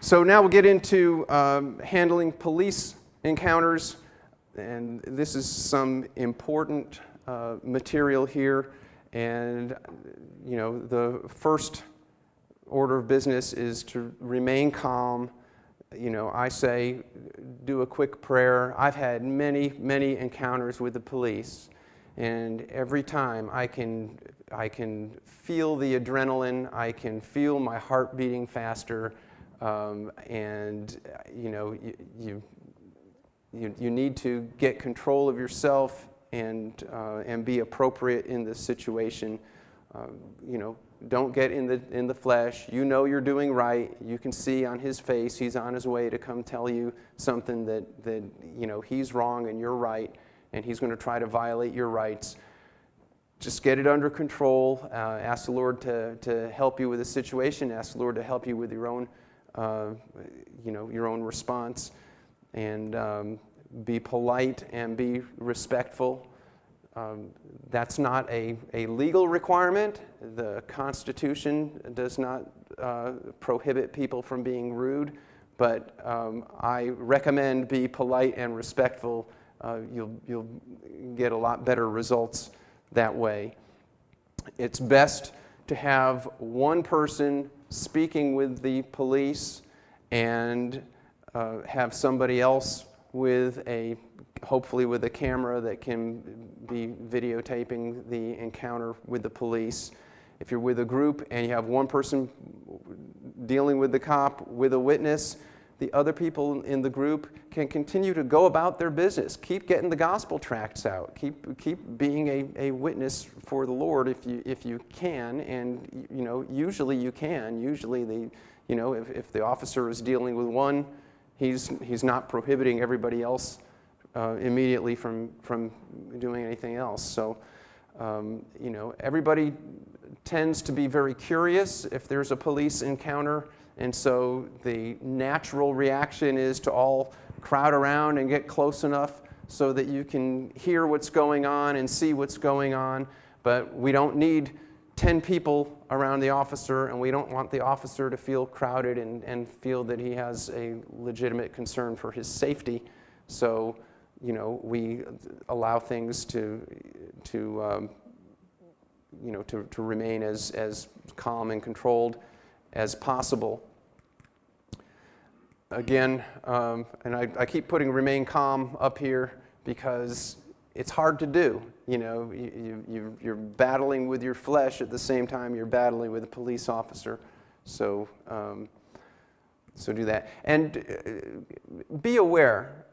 So now we'll get into handling police encounters, and this is some important material here. And you know, the first order of business is to remain calm. You know, I say do a quick prayer. I've had many encounters with the police, and every time I can feel the adrenaline, I can feel my heart beating faster. And you know, you need to get control of yourself and be appropriate in this situation. You know, don't get in the flesh. You know you're doing right. You can see on his face he's on his way to come tell you something that you know he's wrong and you're right, and he's going to try to violate your rights. Just get it under control. Ask the Lord to help you with the situation. Ask the Lord to help you with your own you know, your own response, and be polite and be respectful. That's not a legal requirement. The Constitution does not prohibit people from being rude, but I recommend be polite and respectful. You'll get a lot better results that way. It's best to have one person speaking with the police and have somebody else with hopefully with a camera that can be videotaping the encounter with the police. If you're with a group and you have one person dealing with the cop with a witness, the other people in the group can continue to go about their business. Keep getting the gospel tracts out. Keep being a witness for the Lord if you can, and you know, usually you can. Usually you know, if the officer is dealing with one, he's not prohibiting everybody else immediately from doing anything else. So you know, everybody tends to be very curious if there's a police encounter. And so the natural reaction is to all crowd around and get close enough so that you can hear what's going on and see what's going on. But we don't need 10 people around the officer, and we don't want the officer to feel crowded and feel that he has a legitimate concern for his safety. So, you know, we allow things to you know, to remain as calm and controlled as possible. Again, and I keep putting remain calm up here because it's hard to do. You know, you're battling with your flesh at the same time you're battling with a police officer. So, so do that. And be aware,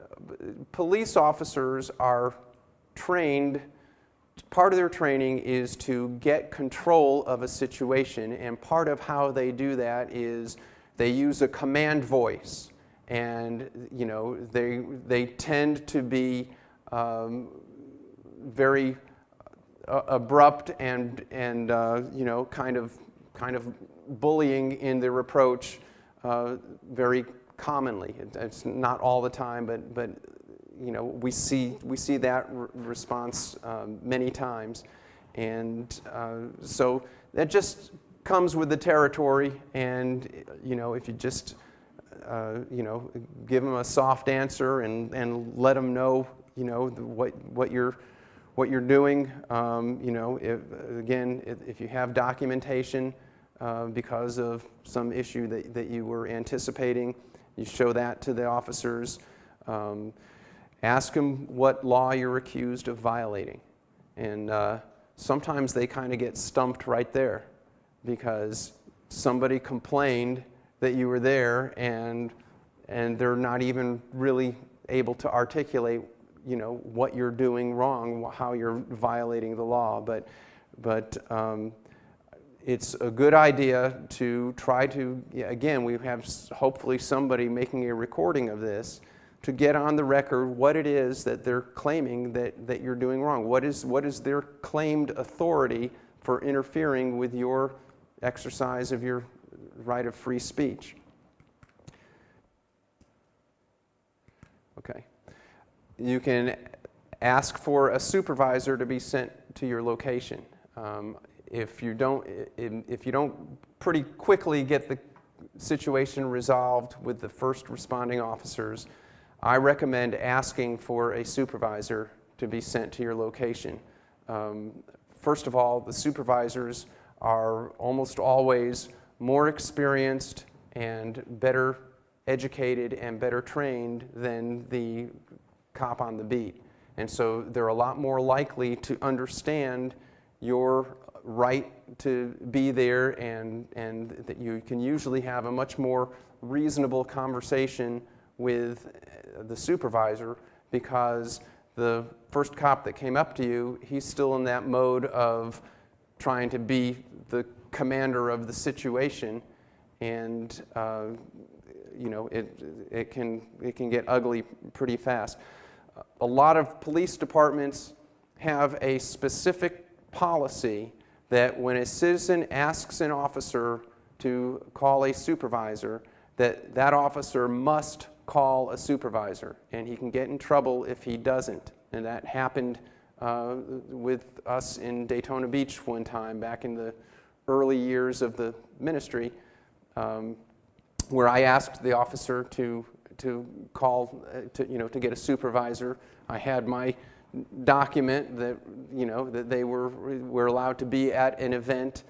police officers are trained. Part of their training is to get control of a situation, and part of how they do that is they use a command voice, and you know, they tend to be very abrupt and you know, kind of bullying in their approach very commonly. It's not all the time, but you know, we see that response many times, and so that just comes with the territory. And you know, if you just you know, give them a soft answer and let them know, you know, what you're doing. You know, if you have documentation because of some issue that you were anticipating, you show that to the officers. Ask them what law you're accused of violating. And sometimes they kind of get stumped right there because somebody complained that you were there, and they're not even really able to articulate, you know, what you're doing wrong, how you're violating the law. But it's a good idea to try to, again, we have hopefully somebody making a recording of this, to get on the record what it is that they're claiming that you're doing wrong. What is their claimed authority for interfering with your exercise of your right of free speech? Okay. You can ask for a supervisor to be sent to your location. If you don't pretty quickly get situation resolved with the first responding officers, I recommend asking for a supervisor to be sent to your location. First of all, the supervisors are almost always more experienced and better educated and better trained than the cop on the beat. And so they're a lot more likely to understand your right to be there, and that you can usually have a much more reasonable conversation with the supervisor, because the first cop that came up to you, he's still in that mode of trying to be the commander of the situation, and you know, it can get ugly pretty fast. A lot of police departments have a specific policy that when a citizen asks an officer to call a supervisor, that officer must call a supervisor, and he can get in trouble if he doesn't. And that happened with us in Daytona Beach one time back in the early years of the ministry, where I asked the officer to call, to get a supervisor. I had my document that, that they were allowed to be at an event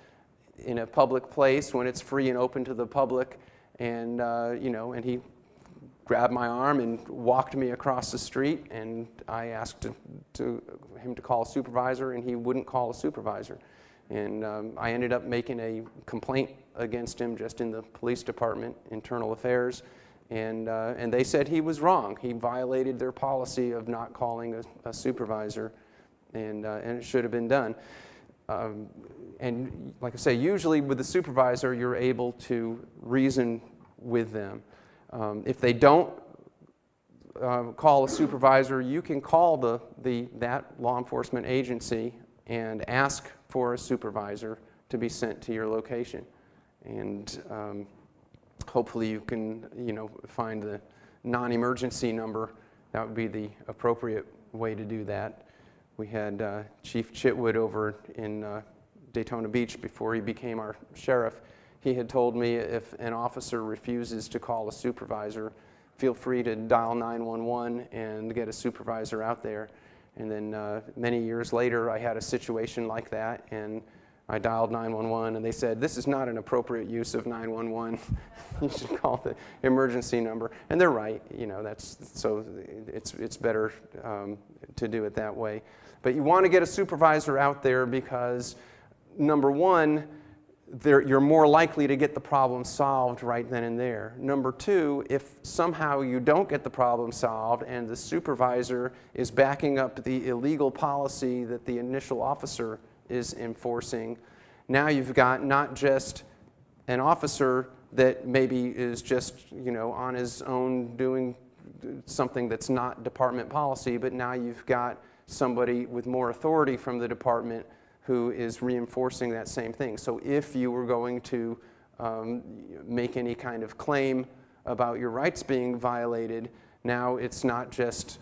in a public place when it's free and open to the public, and and he grabbed my arm and walked me across the street, and I asked him to call a supervisor, and he wouldn't call a supervisor. And I ended up making a complaint against him just in the police department, internal affairs, and they said he was wrong. He violated their policy of not calling a supervisor, and it should have been done. And like I say, usually with the supervisor, you're able to reason with them. If they don't call a supervisor, you can call that law enforcement agency and ask for a supervisor to be sent to your location. And hopefully you can, find the non-emergency number. That would be the appropriate way to do that. We had Chief Chitwood over in Daytona Beach before he became our sheriff. He had told me if an officer refuses to call a supervisor, feel free to dial 911 and get a supervisor out there. And then many years later, I had a situation like that, and I dialed 911, and they said, "This is not an appropriate use of 911. You should call the emergency number." And they're right. So it's better to do it that way. But you want to get a supervisor out there because, number one, you're more likely to get the problem solved right then and there. Number two, if somehow you don't get the problem solved and the supervisor is backing up the illegal policy that the initial officer is enforcing, now you've got not just an officer that maybe is just, on his own doing something that's not department policy, but now you've got somebody with more authority from the department who is reinforcing that same thing. So if you were going to make any kind of claim about your rights being violated, now it's not just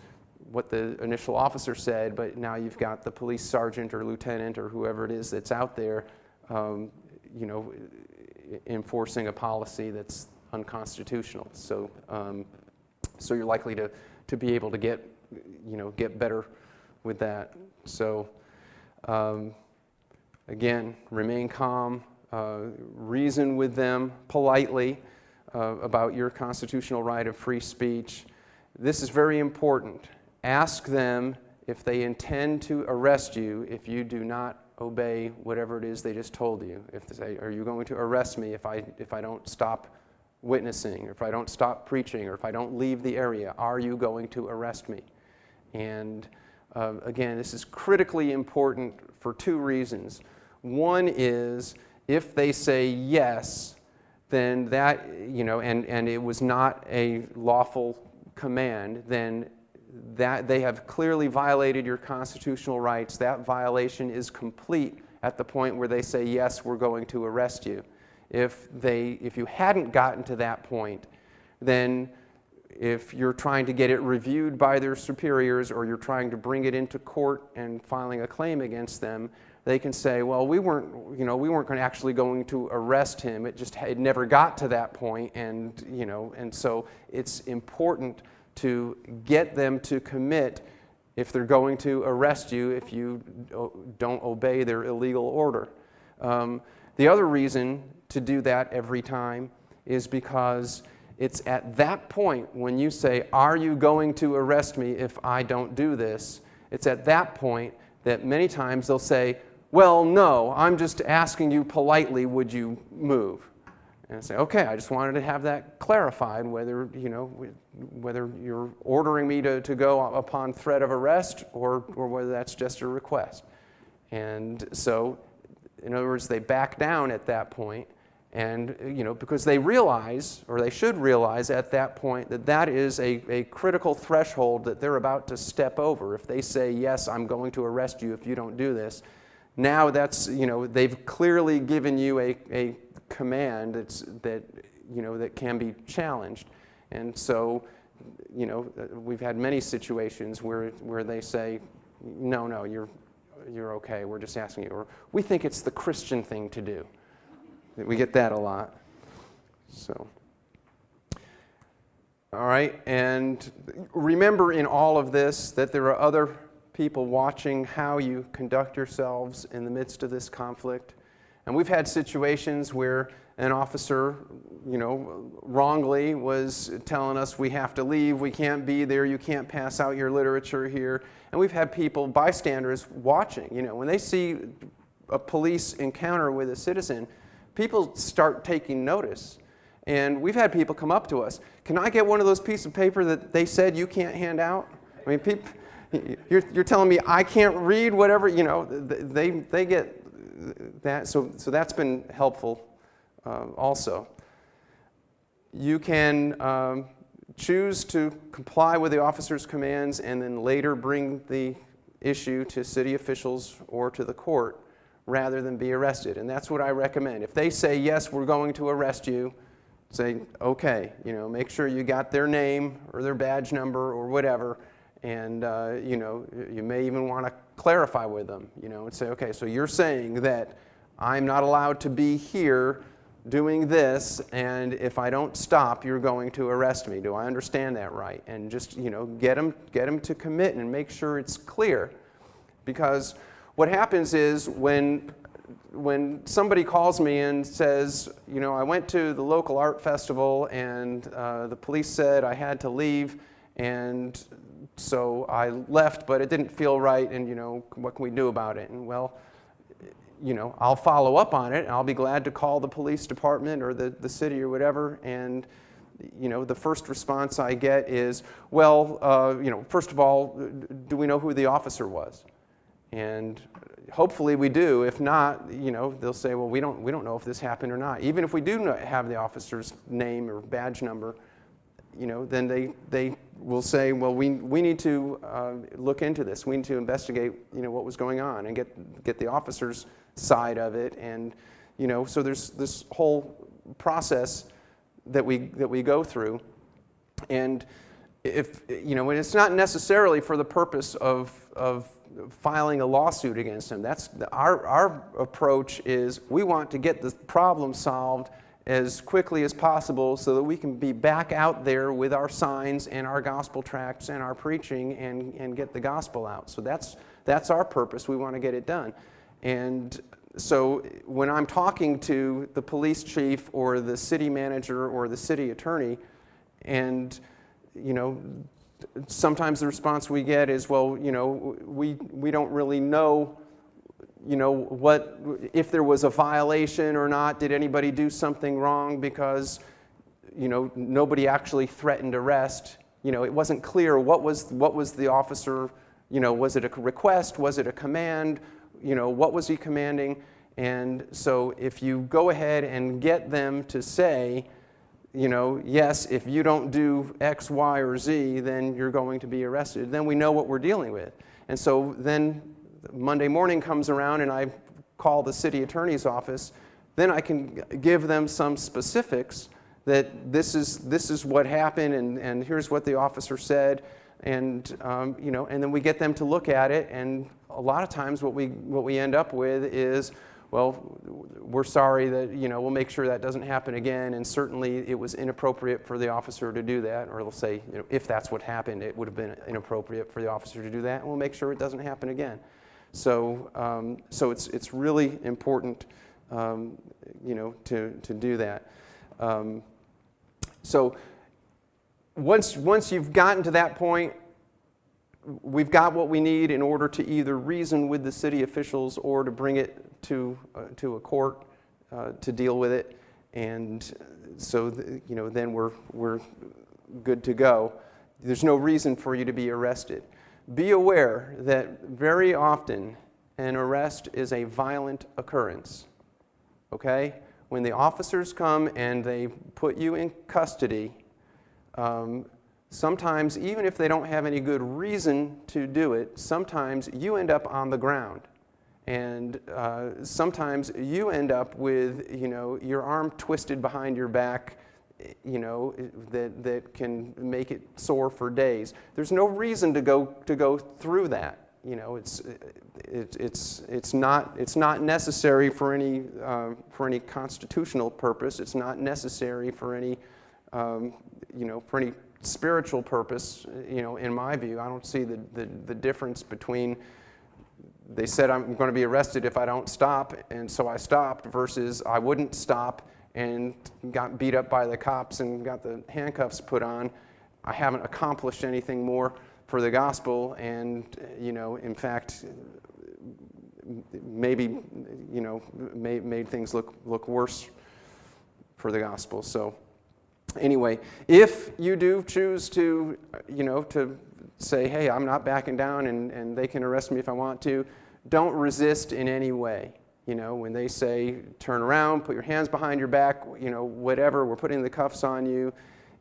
what the initial officer said, but now you've got the police sergeant or lieutenant or whoever it is that's out there, enforcing a policy that's unconstitutional. So, so you're likely to be able to get better with that. So, again, remain calm, reason with them politely about your constitutional right of free speech. This is very important. Ask them if they intend to arrest you if you do not obey whatever it is they just told you. If they say, "Are you going to arrest me if I don't stop witnessing, or if I don't stop preaching, or if I don't leave the area? Are you going to arrest me?" And again, this is critically important for two reasons. One is, if they say yes, then that, and it was not a lawful command, then that they have clearly violated your constitutional rights. That violation is complete at the point where they say, "Yes, we're going to arrest you." If you hadn't gotten to that point, then if you're trying to get it reviewed by their superiors, or you're trying to bring it into court and filing a claim against them, they can say, well, we weren't actually going to arrest him. It never got to that point, and so it's important to get them to commit if they're going to arrest you if you don't obey their illegal order. The other reason to do that every time is because it's at that point when you say, are you going to arrest me if I don't do this? It's at that point that many times they'll say, well, no, I'm just asking you politely, would you move? And I say, okay, I just wanted to have that clarified, whether you're ordering me to go upon threat of arrest or whether that's just a request. And so, in other words, they back down at that point, and because they realize, or they should realize at that point, that is a critical threshold that they're about to step over. If they say, yes, I'm going to arrest you if you don't do this, now that's, they've clearly given you a command that can be challenged. And so, we've had many situations where they say, no, you're okay, we're just asking you. Or we think it's the Christian thing to do. We get that a lot. So, all right, and remember in all of this that there are other people watching how you conduct yourselves in the midst of this conflict. And we've had situations where an officer, wrongly was telling us we have to leave, we can't be there, you can't pass out your literature here. And we've had people, bystanders, watching. When they see a police encounter with a citizen, people start taking notice. And we've had people come up to us, can I get one of those pieces of paper that they said you can't hand out? I mean, people, you're telling me I can't read whatever, they get that. So that's been helpful also. You can choose to comply with the officer's commands and then later bring the issue to city officials or to the court rather than be arrested. And that's what I recommend. If they say, yes, we're going to arrest you, say, okay, make sure you got their name or their badge number or whatever, and you may even want to clarify with them, and say, okay, so you're saying that I'm not allowed to be here doing this, and if I don't stop, you're going to arrest me. Do I understand that right? And just, get them to commit and make sure it's clear. Because what happens is when somebody calls me and says, I went to the local art festival and the police said I had to leave, and so I left, but it didn't feel right, and what can we do about it? And well, I'll follow up on it, and I'll be glad to call the police department or the city or whatever, and the first response I get is, well, first of all, do we know who the officer was? And hopefully we do. If not, they'll say, well, we don't know if this happened or not. Even if we do have the officer's name or badge number, then they will say, well, we need to look into this. We need to investigate, what was going on and get the officer's side of it. And, so there's this whole process that we go through. And if, and it's not necessarily for the purpose of filing a lawsuit against them. That's our approach is we want to get the problem solved as quickly as possible so that we can be back out there with our signs and our gospel tracts and our preaching and get the gospel out. So that's our purpose. We want to get it done. And so when I'm talking to the police chief or the city manager or the city attorney, and sometimes the response we get is, well, we don't really know, what, if there was a violation or not. Did anybody do something wrong? Because, nobody actually threatened arrest. It wasn't clear what was the officer, was it a request? Was it a command? What was he commanding? And so if you go ahead and get them to say, yes, if you don't do X, Y, or Z, then you're going to be arrested, then we know what we're dealing with. And so then Monday morning comes around and I call the city attorney's office, then I can give them some specifics that this is what happened and here's what the officer said. and and then we get them to look at it, and a lot of times what we end up with is, well, we're sorry that, we'll make sure that doesn't happen again, and certainly it was inappropriate for the officer to do that, or they'll say, if that's what happened, it would have been inappropriate for the officer to do that, and we'll make sure it doesn't happen again. So, it's really important, to do that. So once you've gotten to that point, we've got what we need in order to either reason with the city officials or to bring it to a court to deal with it, and so then we're good to go. There's no reason for you to be arrested. Be aware that very often an arrest is a violent occurrence. Okay? When the officers come and they put you in custody, sometimes, even if they don't have any good reason to do it, sometimes you end up on the ground. And sometimes you end up with, your arm twisted behind your back, that can make it sore for days. There's no reason to go through that. It's not necessary for any constitutional purpose. It's not necessary for any for any spiritual purpose. In my view, I don't see the difference between, they said I'm going to be arrested if I don't stop, and so I stopped, versus I wouldn't stop and got beat up by the cops and got the handcuffs put on. I haven't accomplished anything more for the gospel, and in fact, maybe made things look worse for the gospel. So anyway, if you do choose to to say, hey, I'm not backing down, and they can arrest me if I want to, don't resist in any way. When they say turn around, put your hands behind your back, whatever, we're putting the cuffs on you.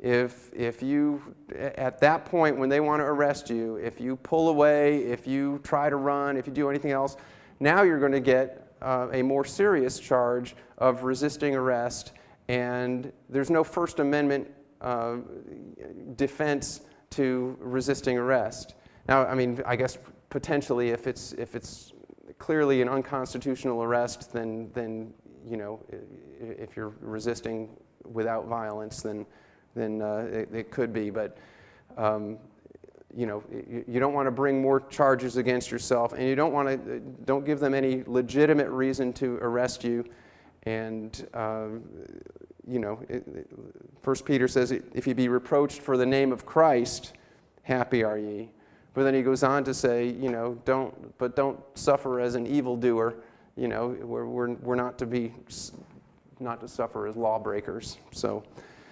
If you, at that point when they want to arrest you, if you pull away, if you try to run, if you do anything else, now you're going to get a more serious charge of resisting arrest, and there's no First Amendment defense to resisting arrest. Now, I guess potentially if it's clearly an unconstitutional arrest, then if you're resisting without violence, then it could be. But you don't want to bring more charges against yourself, and you don't give them any legitimate reason to arrest you. And 1 Peter says, if you be reproached for the name of Christ, happy are ye. But then he goes on to say, don't suffer as an evildoer. We're not to suffer as lawbreakers. So